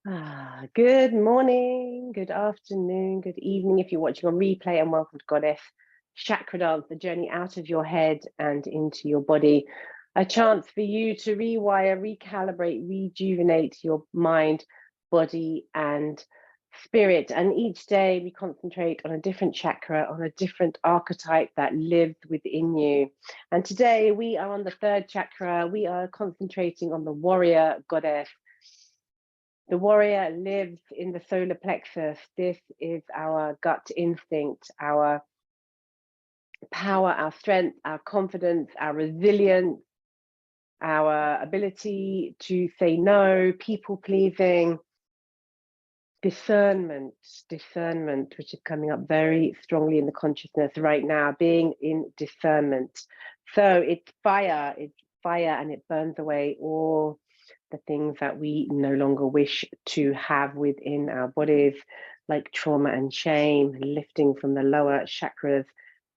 Good morning, good afternoon, good evening if you're watching on replay, and welcome to Goddess Chakra Dance, the journey out of your head and into your body. A chance for you to rewire, recalibrate, rejuvenate your mind, body, and spirit. And each day we concentrate on a different chakra, on a different archetype that lives within you. And today we are on the third chakra. We are concentrating on the warrior goddess. The warrior lives in the solar plexus. This is our gut instinct, our power, our strength, our confidence, our resilience, our ability to say no, people pleasing, discernment, which is coming up very strongly in the consciousness right now, being in discernment. So it's fire, and it burns away all the things that we no longer wish to have within our bodies, like trauma and shame, lifting from the lower chakras.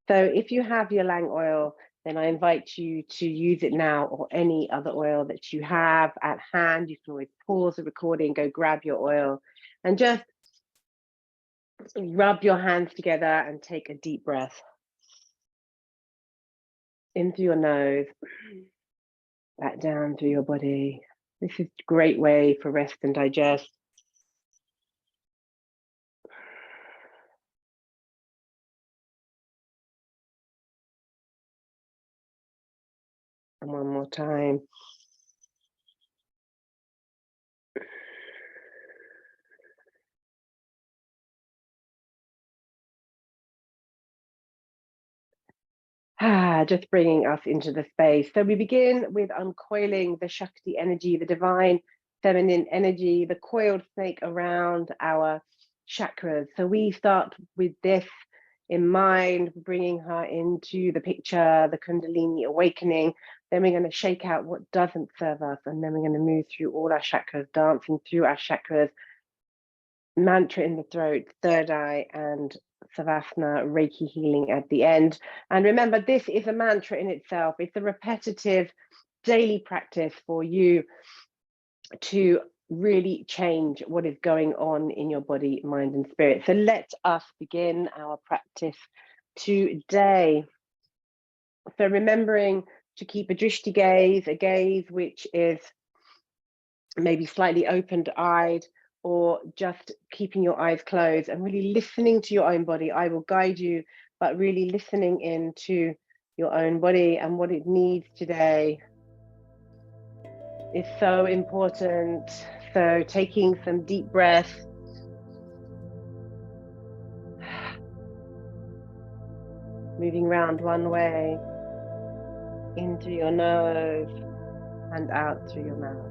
So if you have your Lang oil, then I invite you to use it now, or any other oil that you have at hand. You can always pause the recording, go grab your oil, and just rub your hands together and take a deep breath. In through your nose, back down through your body. This is a great way for rest and digest. And one more time. Just bringing us into the space. So we begin with uncoiling the Shakti energy, the divine feminine energy, the coiled snake around our chakras. So we start with this in mind, bringing her into the picture, the Kundalini awakening. Then we're going to shake out what doesn't serve us. And then we're going to move through all our chakras, dancing through our chakras, mantra in the throat, third eye, and Savasana, Reiki healing at the end. And remember, this is a mantra in itself. It's a repetitive daily practice for you to really change what is going on in your body, mind, and spirit. So let us begin our practice today. So remembering to keep a drishti gaze, a gaze which is maybe slightly opened-eyed, or just keeping your eyes closed and really listening to your own body. I will guide you, but really listening into your own body and what it needs today is so important. So taking some deep breaths. Moving around one way, in through your nose and out through your mouth.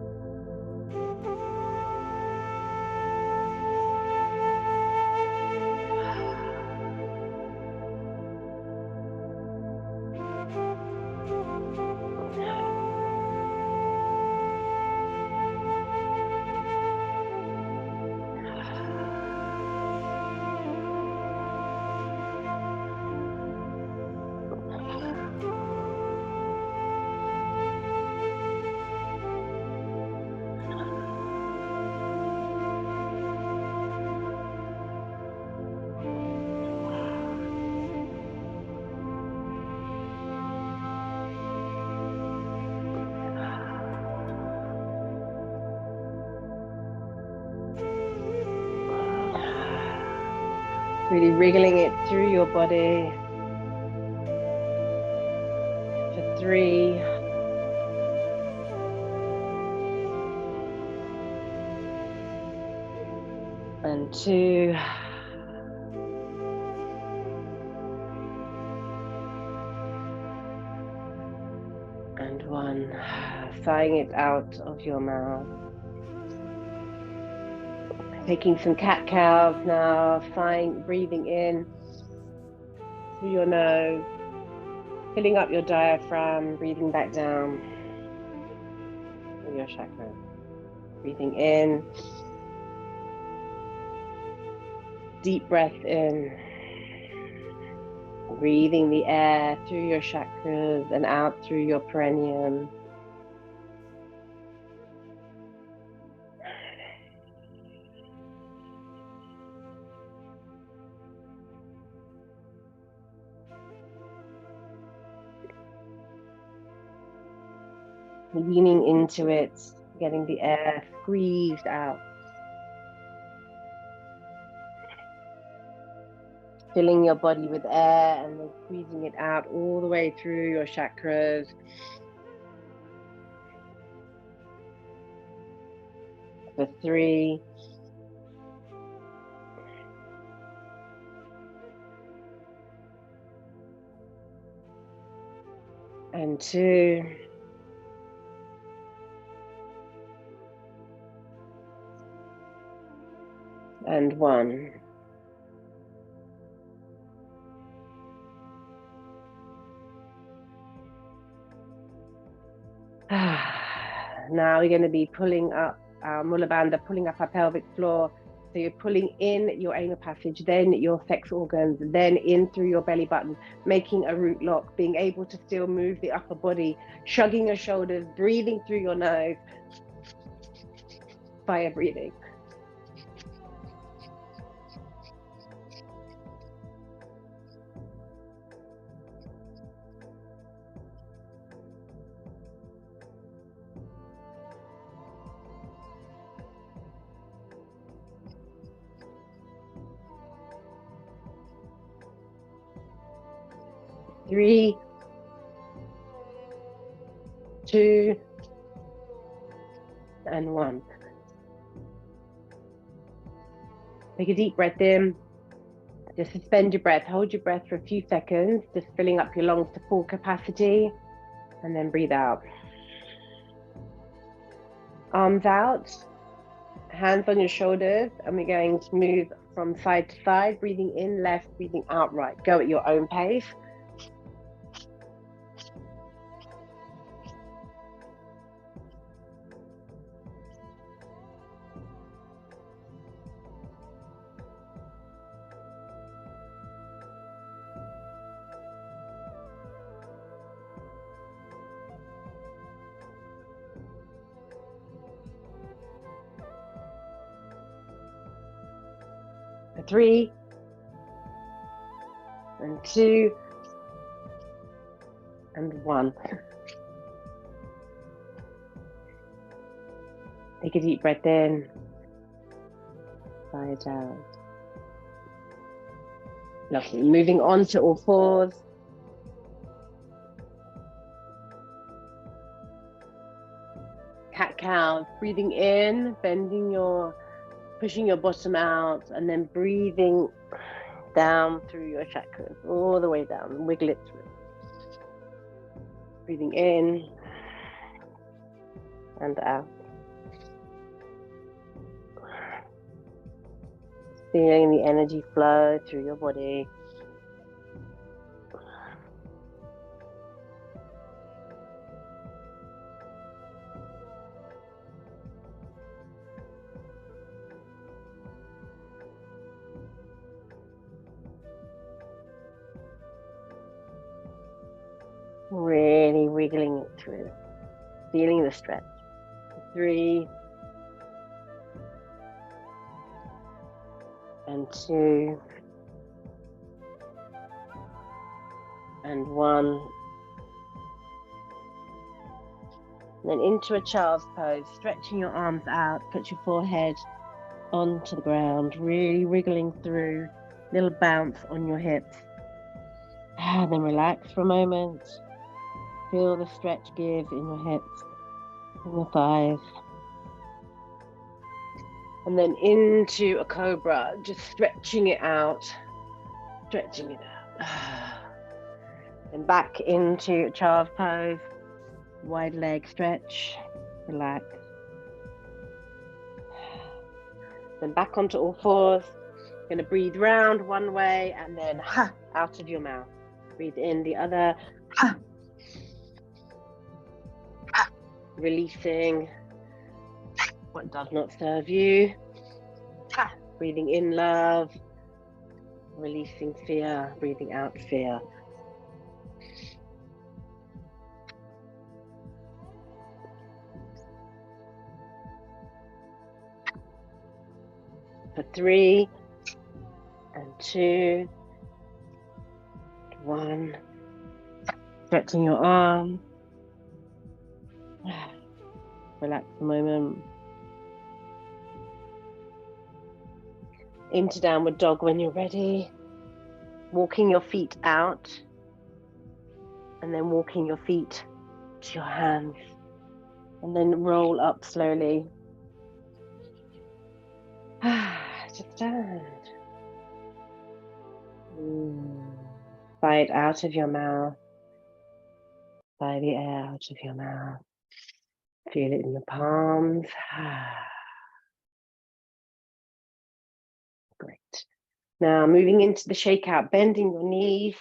Really wriggling it through your body for 3, and 2, and 1. Sighing it out of your mouth. Taking some cat-cows now, breathing in through your nose, filling up your diaphragm, breathing back down through your chakras. Breathing in, deep breath in, breathing the air through your chakras and out through your perineum. leaning into it, getting the air squeezed out. Filling your body with air and then squeezing it out all the way through your chakras. For 3. And 2. And 1. Now we're going to be pulling up our Mula Bandha, pulling up our pelvic floor. So you're pulling in your anal passage, then your sex organs, then in through your belly button, making a root lock, being able to still move the upper body, shrugging your shoulders, breathing through your nose. Fire breathing. Three, 2, and 1. Take a deep breath in. Just suspend your breath. Hold your breath for a few seconds, just filling up your lungs to full capacity, and then breathe out. Arms out, hands on your shoulders, and we're going to move from side to side, breathing in left, breathing out right. Go at your own pace. For 3, and 2, and 1. Take a deep breath in, sigh it out. Lovely. Moving on to all fours. Cat-cow, breathing in, pushing your bottom out, and then breathing down through your chakras, all the way down, wiggle it through. Breathing in and out. Feeling the energy flow through your body. Really wiggling it through, feeling the stretch. 3, and 2, and 1. And then into a child's pose, stretching your arms out, put your forehead onto the ground, really wiggling through, little bounce on your hips. And then relax for a moment. Feel the stretch give in your hips, in your thighs. And then into a cobra, just stretching it out, stretching it out. And back into a child's pose, wide leg stretch, relax. Then back onto all fours. Going to breathe round one way and then out of your mouth. Breathe in the other. Releasing what does not serve you. Breathing in love. Releasing fear. Breathing out fear. For 3, and 2, 1. Stretching your arm. Relax a moment. Into downward dog when you're ready. Walking your feet out and then walking your feet to your hands and then roll up slowly. To stand. Sigh it out of your mouth. Sigh the air out of your mouth. Feel it in the palms. Great. Now moving into the shakeout, bending your knees,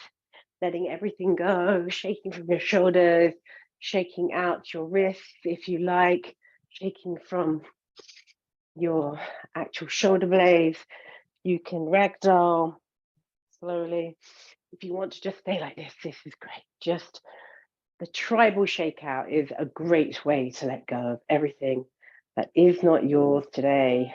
letting everything go, shaking from your shoulders, shaking out your wrists if you like, shaking from your actual shoulder blades. You can ragdoll slowly. If you want to just stay like this is great. Just the tribal shakeout is a great way to let go of everything that is not yours today.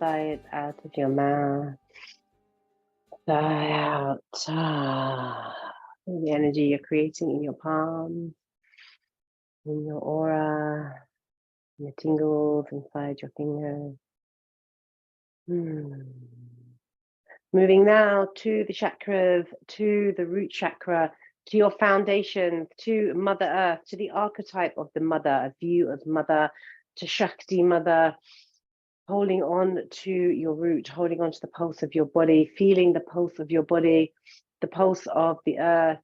sigh it out of your mouth. Sigh out. The energy you're creating in your palms, in your aura, in the tingles inside your fingers. Moving now to the chakras, to the root chakra, to your foundations, to Mother Earth, to the archetype of the mother, a view of mother, to Shakti mother, holding on to your root, holding on to the pulse of your body, feeling the pulse of your body, the pulse of the earth.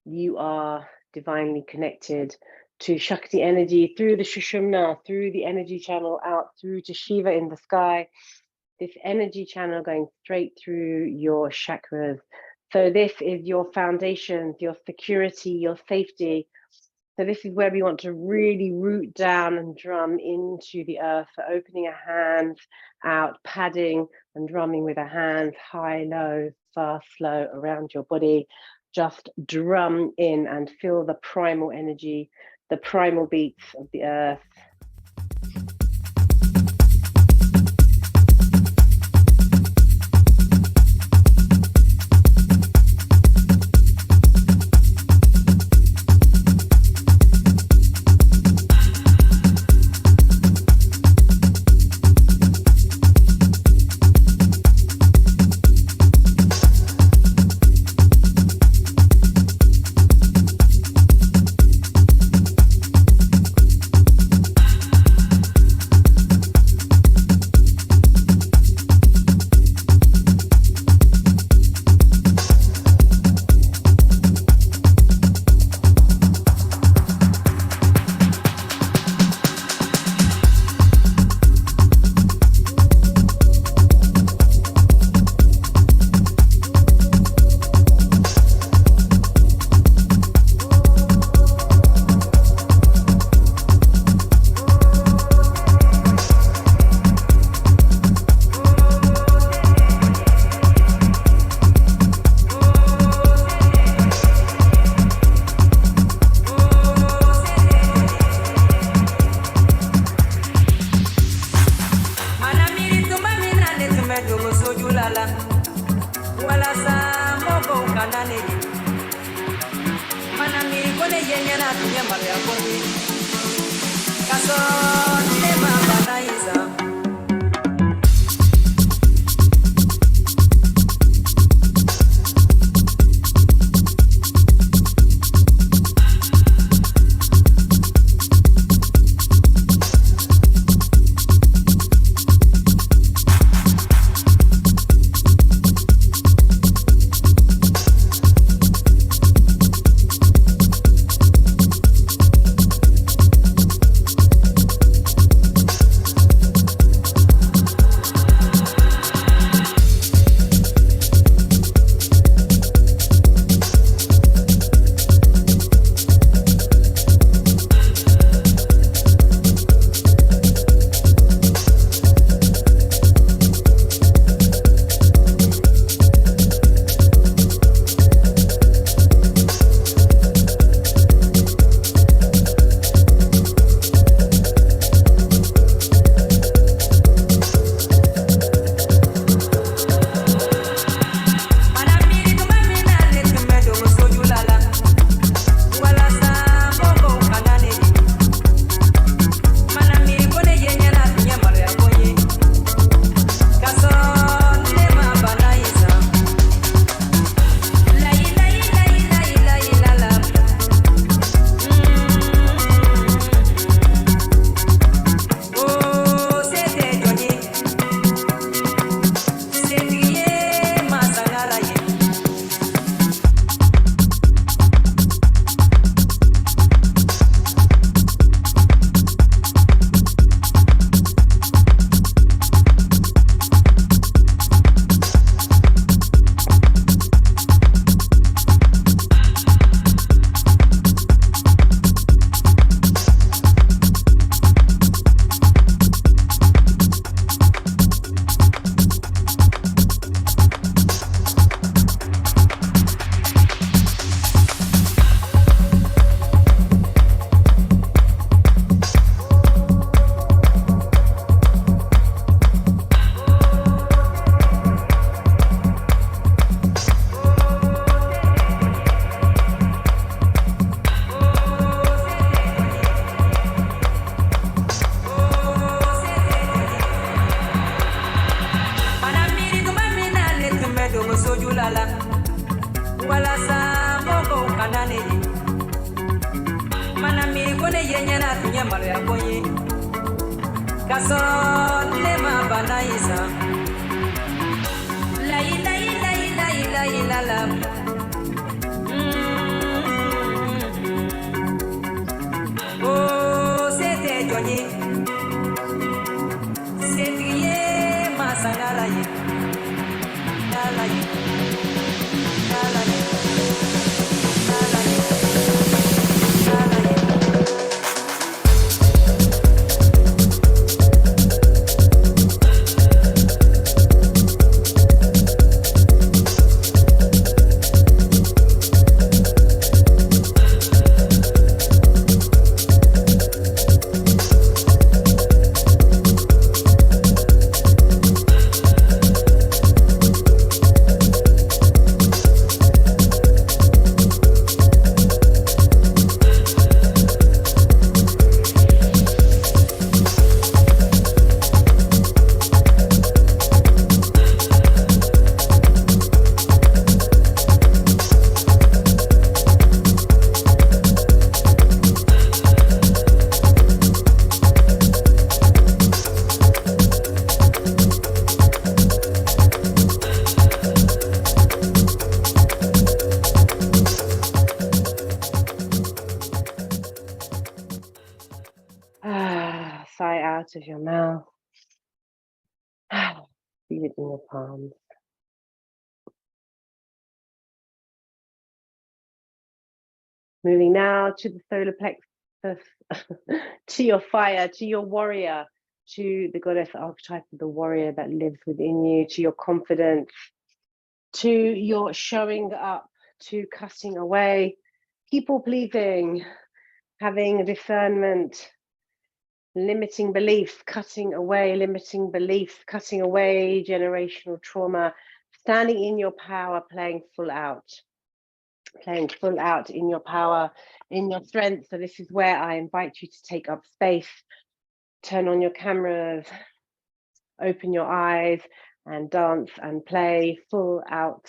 You are divinely connected to Shakti energy through the Sushumna, through the energy channel out through to Shiva in the sky. This energy channel going straight through your chakras. So this is your foundations, your security, your safety. So this is where we want to really root down and drum into the earth. So opening a hand out, padding and drumming with a hand, high, low, fast, slow around your body. Just drum in and feel the primal energy, the primal beats of the earth. yakoye kasoro lema banaiza la ila ila ila ila ila la oh c'était joigné c'est trié masangala ye la ye la ye Sigh out of your mouth. Feel it in your palms. Moving now to the solar plexus, to your fire, to your warrior, to the goddess archetype of the warrior that lives within you, to your confidence, to your showing up, to cutting away people pleasing, having discernment, limiting beliefs, cutting away limiting beliefs, cutting away generational trauma, standing in your power, playing full out in your power, in your strength. So this is where I invite you to take up space, turn on your cameras, open your eyes and dance and play full out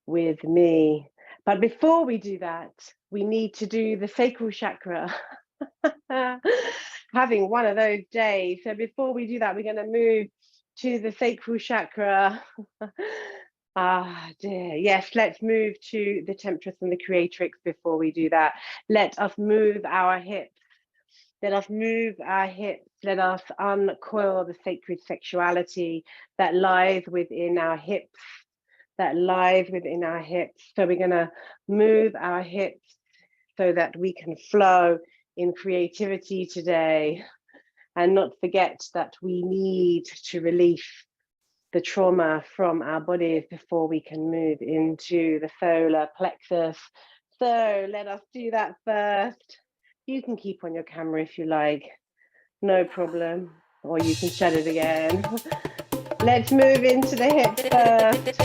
with me. But before we do that, we need to do the sacral chakra. Having one of those days. So before we do that, we're going to move to the sacral chakra. Dear. Yes, let's move to the temptress and the creatrix before we do that. Let us move our hips. Let us move our hips. Let us uncoil the sacred sexuality that lies within our hips. So we're going to move our hips so that we can flow in creativity today, and not forget that we need to release the trauma from our bodies before we can move into the solar plexus. So let us do that first. You can keep on your camera if you like, no problem, or you can shut it again. Let's move into the hips first.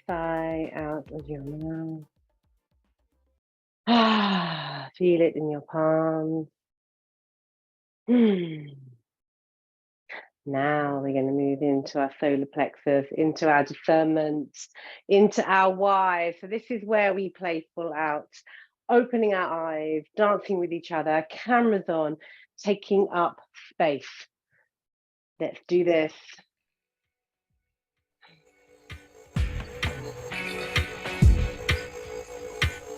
Sigh out of your mouth. Feel it in your palms. Now we're going to move into our solar plexus, into our discernment, into our why. So this is where we play full out, opening our eyes, dancing with each other, cameras on, taking up space. Let's do this.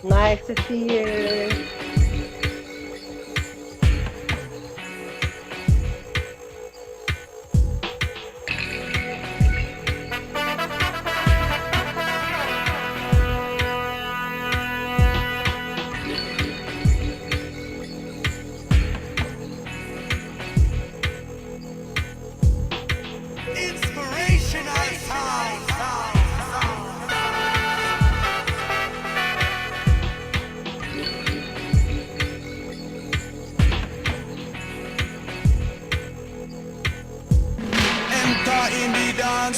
Nice to see you.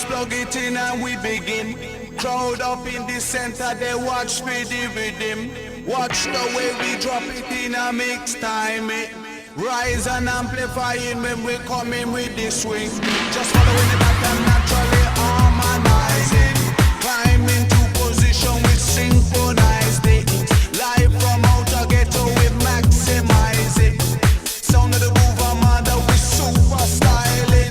Plug it in and we begin. Crowd up in the center, they watch for the rhythm. Watch the way we drop it in a mix time. Rise and amplifying when we come in with the swing. Just following the pattern, naturally harmonizing. Climb into position, we synchronize it. Live from outer ghetto, we maximize it. Sound of the groove, Amanda, we super styling.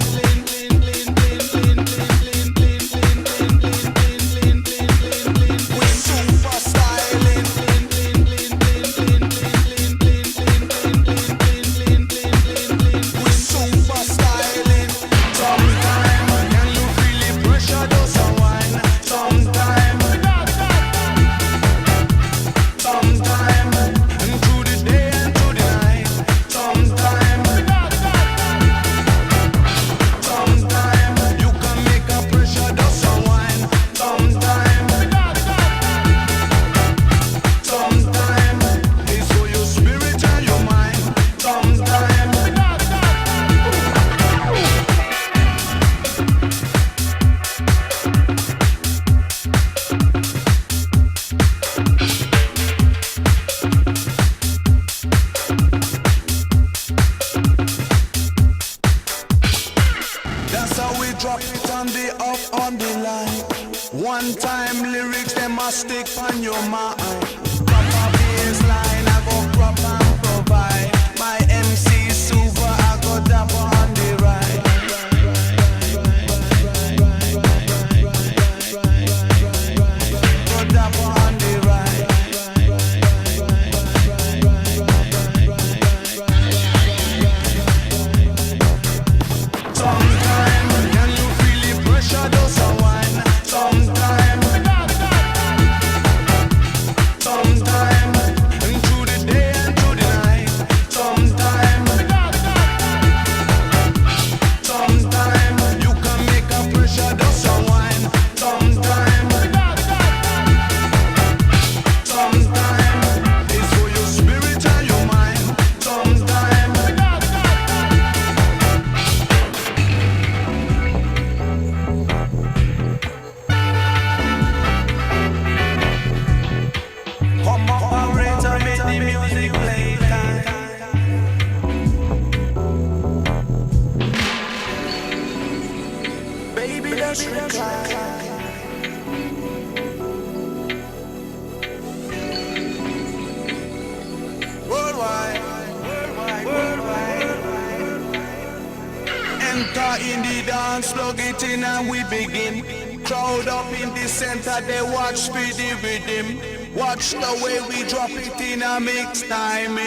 Crowd up in the center, they watch for the rhythm. Watch the way we drop it in a mix time.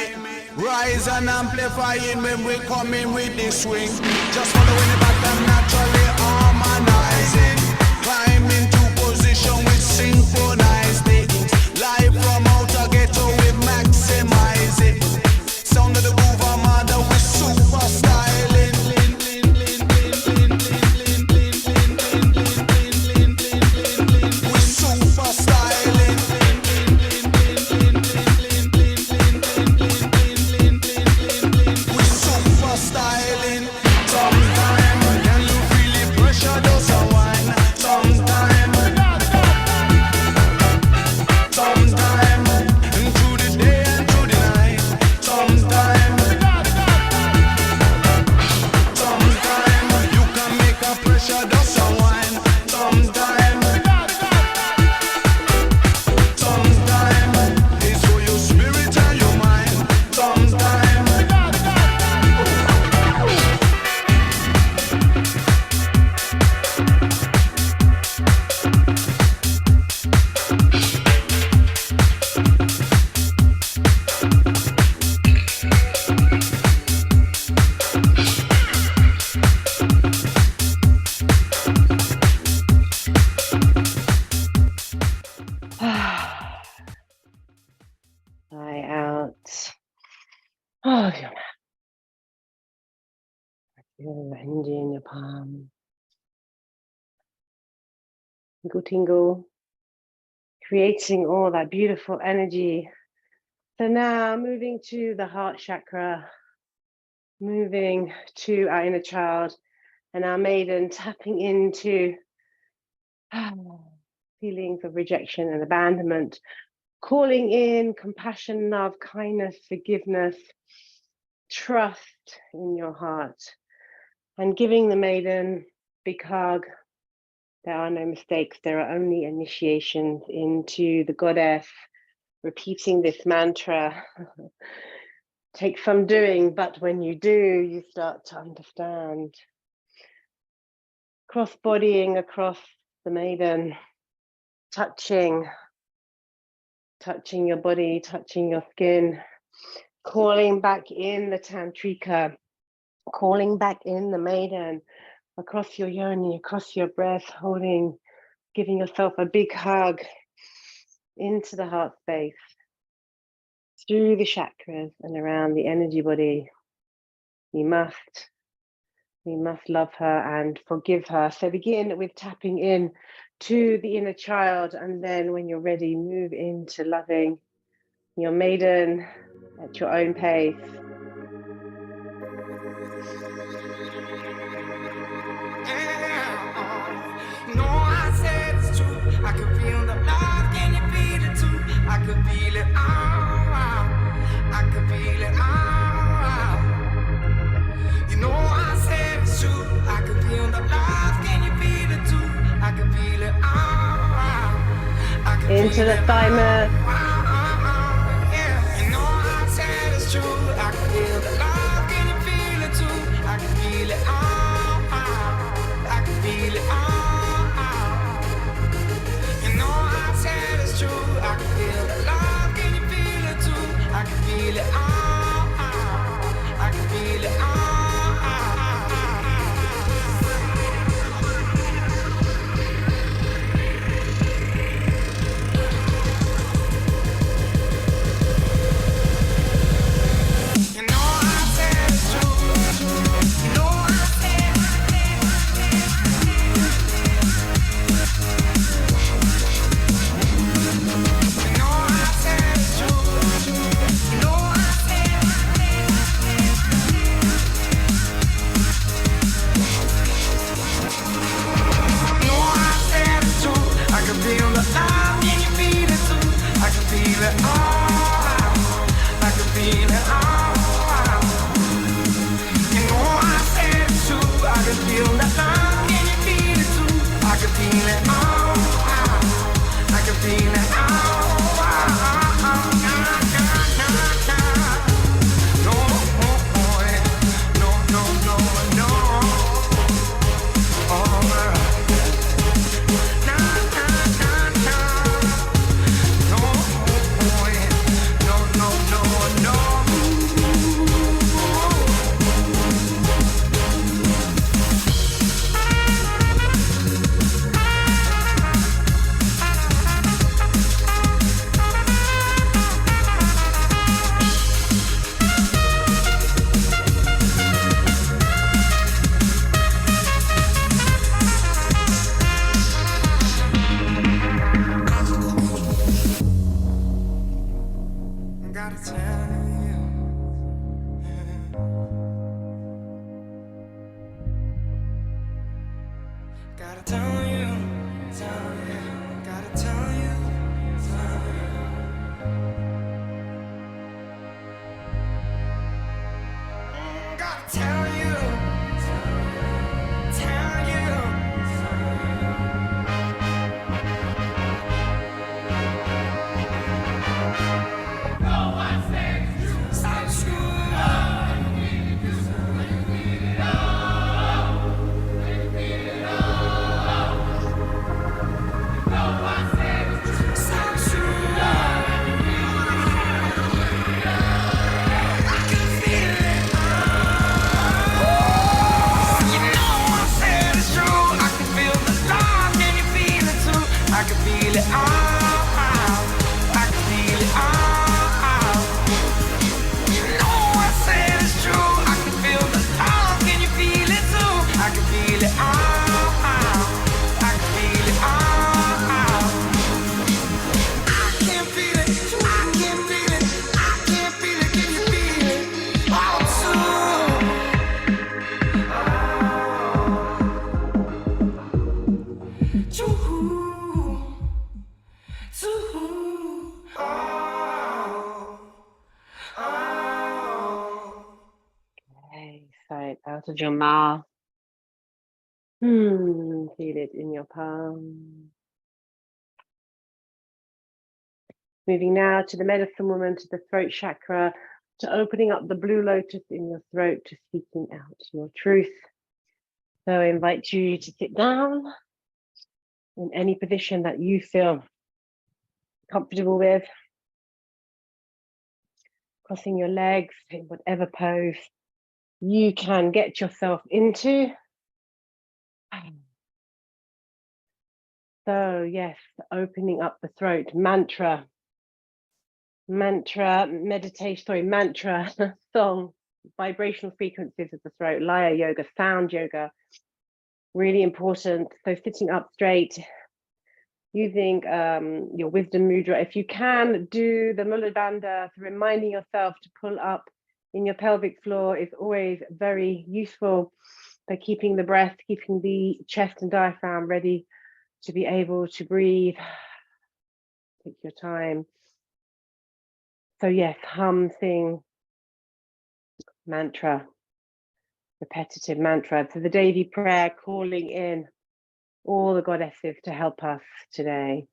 Rise and amplifying when we come in with the swing. Just following the pattern, naturally harmonizing. Climb into position with synchronized it. Live from outer ghetto, we maximize it. Sound of the groove, Armada, we super styling. We super styling. We super styling. Sometime, can you feel the pressure does a wine? Sometime, through the day and through the night. Sometime, you can make a pressure does a wine. Sometime, it's for your spirit and your mind. Sometime. Sigh out. Oh, your mouth. Feel the energy in your palm. Tingle, tingle. Creating all that beautiful energy. So now moving to the heart chakra, moving to our inner child and our maiden, tapping into feelings of rejection and abandonment, calling in compassion, love, kindness, forgiveness, trust in your heart, and giving the maiden a big hug. There are no mistakes, there are only initiations into the goddess. Repeating this mantra takes some doing, but when you do, you start to understand. Cross-bodying across the maiden, touching your body, touching your skin, calling back in the tantrika, calling back in the maiden, across your yoni, across your breath, holding, giving yourself a big hug into the heart space, through the chakras and around the energy body. We must love her and forgive her. So begin with tapping in to the inner child, and then when you're ready, move into loving your maiden at your own pace. No, I said it's true. I could feel the love. Can you feel it too? I could feel it all. I could feel it all. You know I said it's true. I could feel the love. Can you feel it too? I could feel it all. I could Into feel the it thymus. Yeah, you know I said it's true. I could feel the love. Can you feel it too? I could feel it all. I could feel it all. You know I said it's true. I can feel the love. Can you feel it too? I can feel it all. I can feel it all. You know I said it's true. You know I said. You know I said it's true. You know I said. You know I said it's true. I can feel the love. Can you feel it too? I can feel it all. I can feel it all. You know I said it's true. I can feel the love. Can you feel it too? I can feel it all. I can feel it all. No. it all. I can feel it all. You know I say it's true. I can feel the love. Can you feel it too? I can feel it all. I can feel it all. I can feel it. I can feel it. I can feel it. Can you feel it? Oh, Okay, so out of your mouth. Feel it in your palm. Moving now to the medicine woman, to the throat chakra, to opening up the blue lotus in your throat, to speaking out your truth. So I invite you to sit down in any position that you feel comfortable with. Crossing your legs in whatever pose you can get yourself into. So yes, opening up the throat, mantra, meditation, mantra, song, vibrational frequencies of the throat, laya yoga, sound yoga, really important. So sitting up straight, using your wisdom mudra. If you can, do the Mula Bandha, reminding yourself to pull up in your pelvic floor is always very useful for keeping the breath, keeping the chest and diaphragm ready to be able to breathe. Take your time. So yes, hum, sing, mantra, repetitive mantra. So the daily prayer, calling in all the goddesses to help us today.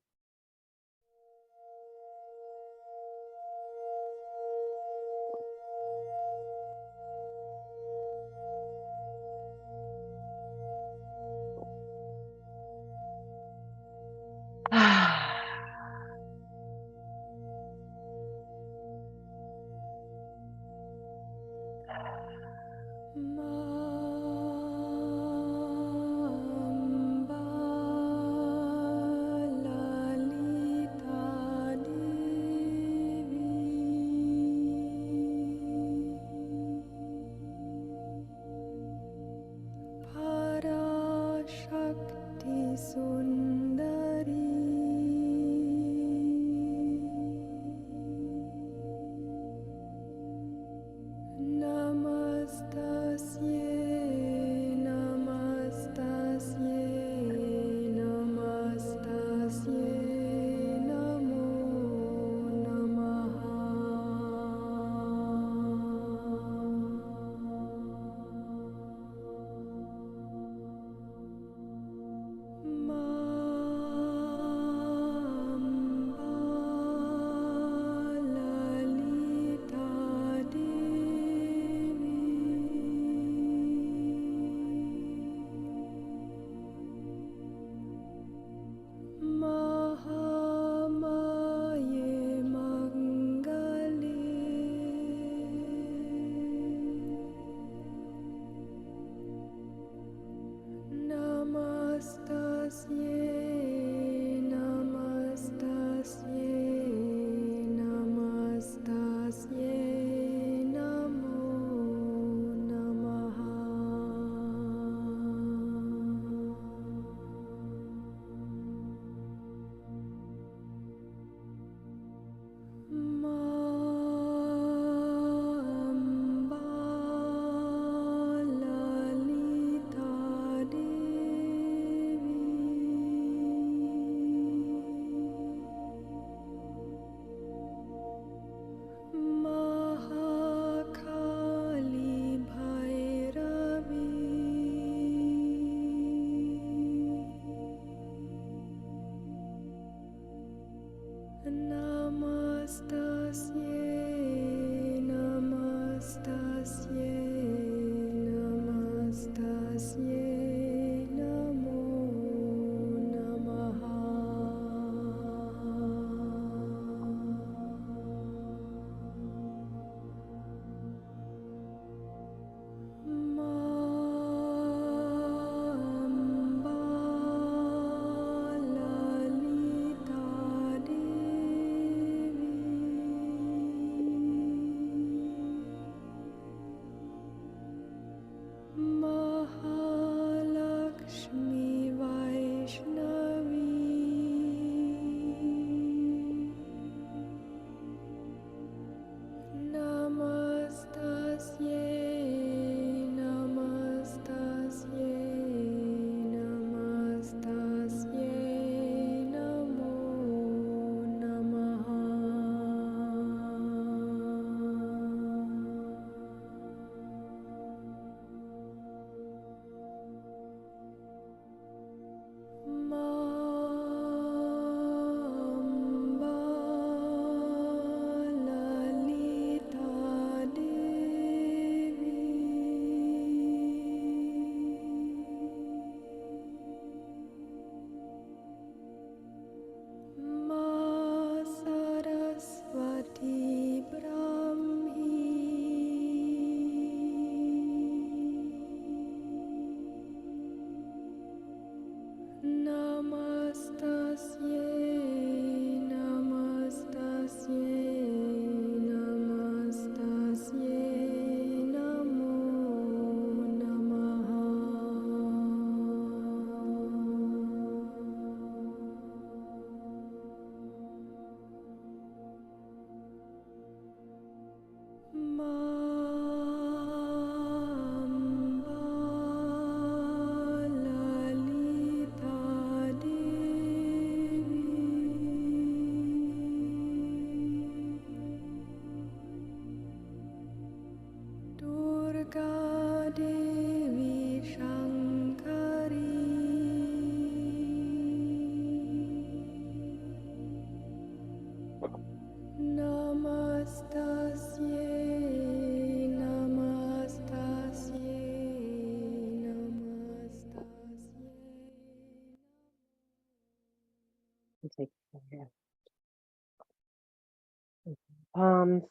palms.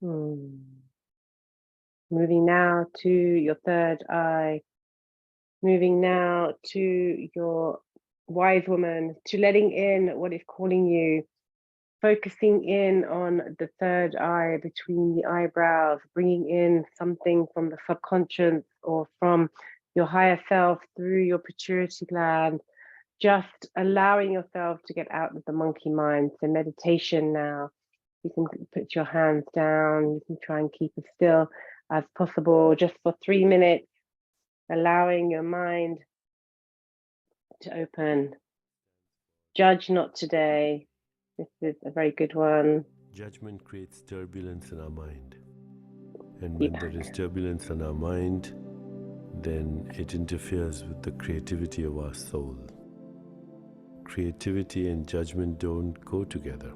Moving now to your third eye. Moving now to your wise woman, to letting in what is calling you, focusing in on the third eye between the eyebrows, bringing in something from the subconscious or from your higher self through your pituitary gland, just allowing yourself to get out of the monkey mind. So meditation now, you can put your hands down, you can try and keep as still as possible, just for 3 minutes, allowing your mind to open. Judge not today. This is a very good one. Judgment creates turbulence in our mind. And when there is turbulence in our mind, then it interferes with the creativity of our soul. Creativity and judgment don't go together.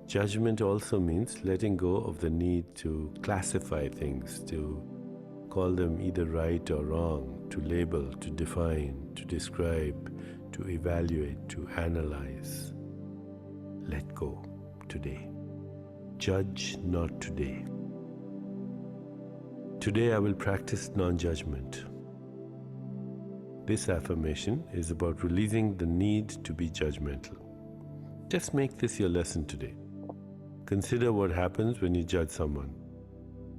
Judgment also means letting go of the need to classify things, to call them either right or wrong, to label, to define, to describe, to evaluate, to analyze. Let go today. Judge not today. Today I will practice non-judgment. This affirmation is about releasing the need to be judgmental. Just make this your lesson today. Consider what happens when you judge someone.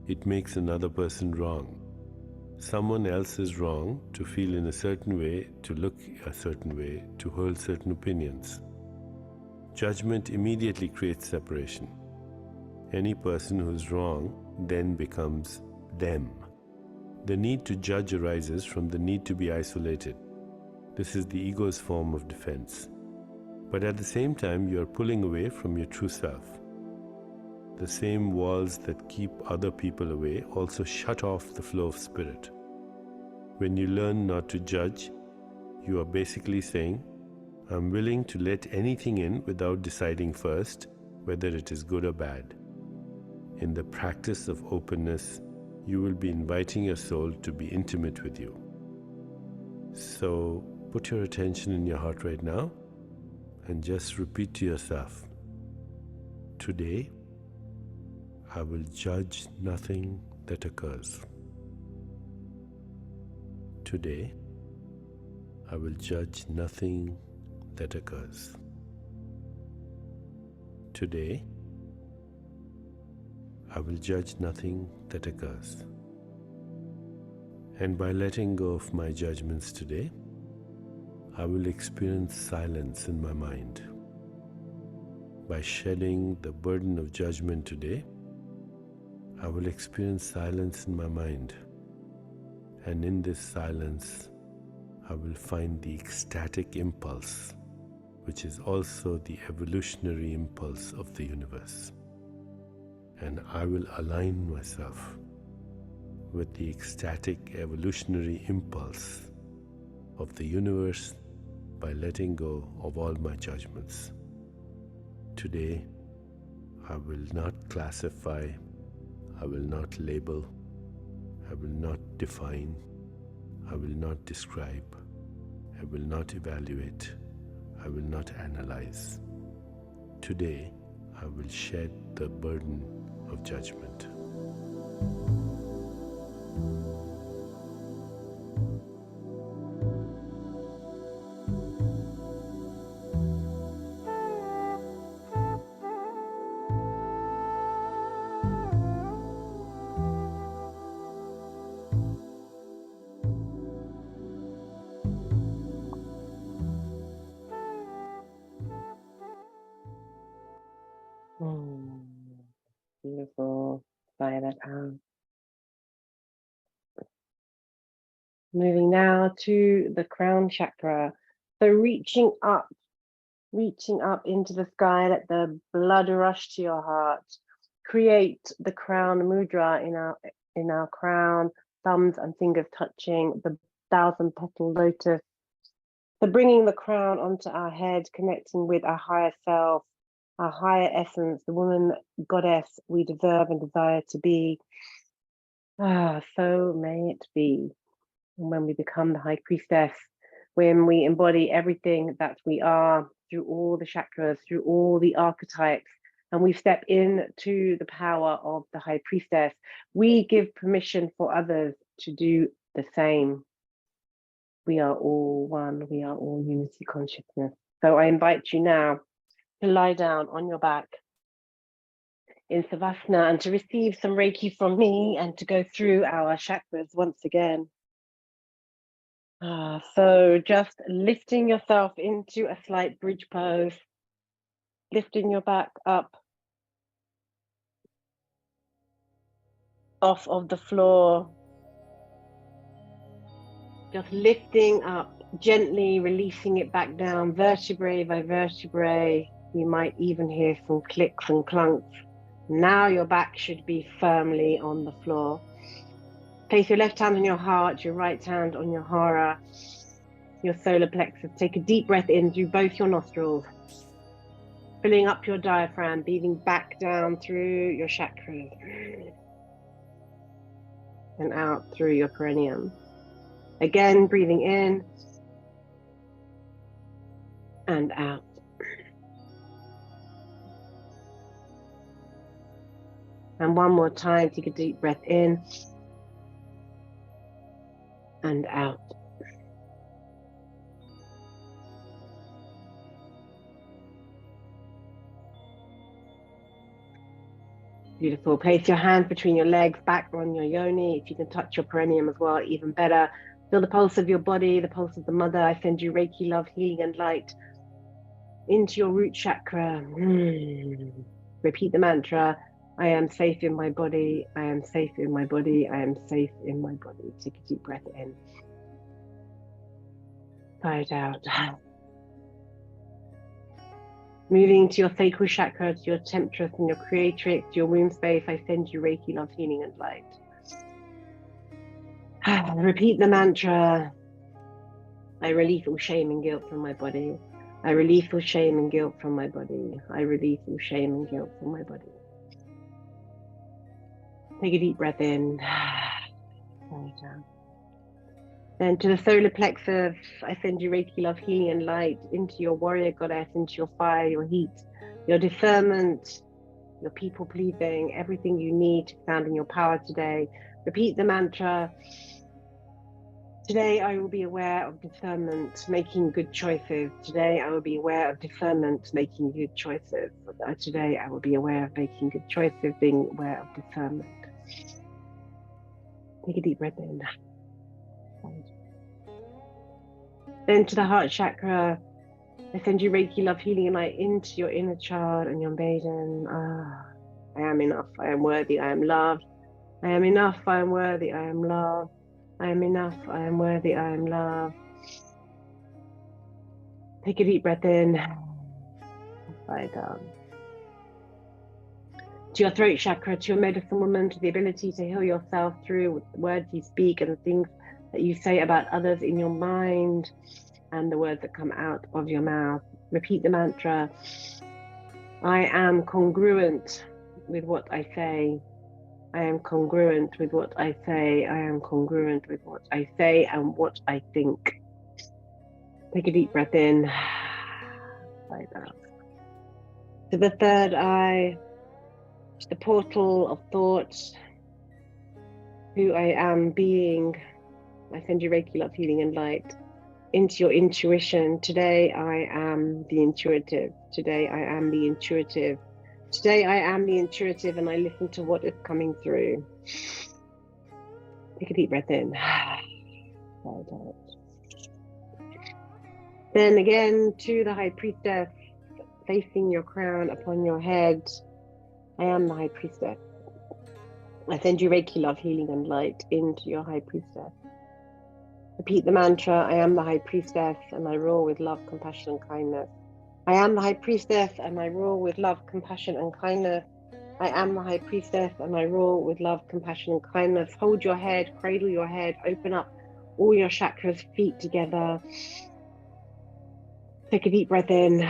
It makes another person wrong. Someone else is wrong to feel in a certain way, to look a certain way, to hold certain opinions. Judgment immediately creates separation. Any person who is wrong then becomes them. The need to judge arises from the need to be isolated. This is the ego's form of defense. But at the same time, you are pulling away from your true self. The same walls that keep other people away also shut off the flow of spirit. When you learn not to judge, you are basically saying, I'm willing to let anything in without deciding first whether it is good or bad. In the practice of openness, you will be inviting your soul to be intimate with you. So put your attention in your heart right now and just repeat to yourself, today, I will judge nothing that occurs. Today, I will judge nothing that occurs. Today, I will judge nothing that occurs. And by letting go of my judgments today, I will experience silence in my mind. By shedding the burden of judgment today, I will experience silence in my mind. And in this silence, I will find the ecstatic impulse, which is also the evolutionary impulse of the universe. And I will align myself with the ecstatic evolutionary impulse of the universe by letting go of all my judgments. Today, I will not classify, I will not label, I will not define, I will not describe, I will not evaluate, I will not analyze. Today, I will shed the burden of judgment. Beautiful. Sigh that out. Moving now to the crown chakra. So reaching up into the sky, let the blood rush to your heart. Create the crown mudra in our crown, thumbs and fingers touching, the 1,000-petal lotus. So bringing the crown onto our head, connecting with our higher self, our higher essence, the woman goddess we deserve and desire to be. So may it be. And when we become the high priestess, when we embody everything that we are through all the chakras, through all the archetypes, and we step into the power of the High Priestess, we give permission for others to do the same. We are all one, we are all unity consciousness. So I invite you now to lie down on your back in Savasana and to receive some Reiki from me and to go through our chakras once again. So just lifting yourself into a slight bridge pose, lifting your back up off of the floor, just lifting up, gently releasing it back down, vertebrae by vertebrae. You might even hear some clicks and clunks. Now your back should be firmly on the floor. Place your left hand on your heart, your right hand on your hara, your solar plexus. Take a deep breath in through both your nostrils, filling up your diaphragm, breathing back down through your chakras and out through your perineum. Again, breathing in and out. And one more time, take a deep breath in and out. Beautiful. Place your hands between your legs, back on your yoni. If you can touch your perineum as well, even better. Feel the pulse of your body, the pulse of the mother. I send you Reiki, love, healing, and light into your root chakra. Repeat the mantra. I am safe in my body. I am safe in my body. I am safe in my body. Take a deep breath in. Sigh it out. Moving to your sacral chakra, to your temptress and your creatrix, to your womb space, I send you Reiki, love, healing, and light. Repeat the mantra. I release all shame and guilt from my body. I release all shame and guilt from my body. I release all shame and guilt from my body. Take a deep breath in. Lie down. Then to the solar plexus, I send you Reiki, love, healing, and light into your warrior goddess, into your fire, your heat, your discernment, your people pleasing, everything you need to stand in your power today. Repeat the mantra. Today I will be aware of discernment, making good choices. Today I will be aware of discernment, making good choices. Today I will be aware of making good choices, being aware of discernment. Take a deep breath in. Then to the heart chakra, I send you Reiki, love, healing, and light into your inner child and your maiden. I am enough. I am worthy. I am loved. I am enough. I am worthy. I am loved. I am enough. I am worthy. I am loved. Take a deep breath in. Lie down. To your throat chakra, to your medicine woman, to the ability to heal yourself through the words you speak and the things that you say about others in your mind and the words that come out of your mouth. Repeat the mantra. I am congruent with what I say. I am congruent with what I say. I am congruent with what I say and what I think. Take a deep breath in. Lie down. To the third eye, to the portal of thought, who I am being. I send you Reiki, love, healing, and light into your intuition. Today I am the intuitive. Today I am the intuitive. Today I am the intuitive, and I listen to what is coming through. Take a deep breath in. Then again to the High Priestess, placing your crown upon your head. I am the High Priestess. I send you Reiki, love, healing, and light into your High Priestess. Repeat the mantra. I am the High Priestess, and I rule with love, compassion, and kindness. I am the High Priestess, and I rule with love, compassion, and kindness. I am the High Priestess, and I rule with love, compassion, and kindness. Hold your head, cradle your head, open up all your chakras, feet together. Take a deep breath in.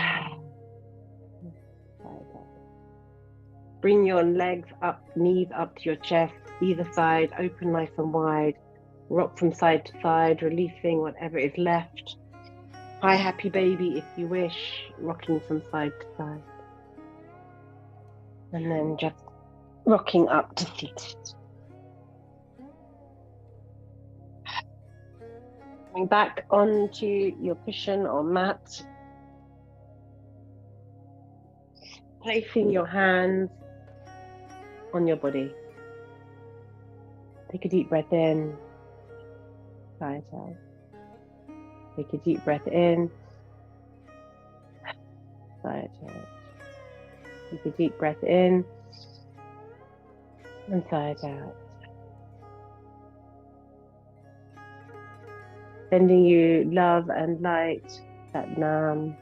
Bring your legs up, knees up to your chest, either side, open nice and wide. Rock from side to side, releasing whatever is left. Hi, happy baby, if you wish, rocking from side to side. And then just rocking up to seated. Coming back onto your cushion or mat. Placing your hands on your body. Take a deep breath in. Sigh it out. Take a deep breath in. Sigh it out. Take a deep breath in. And sigh it out. Sending you love and light, Sat Nam.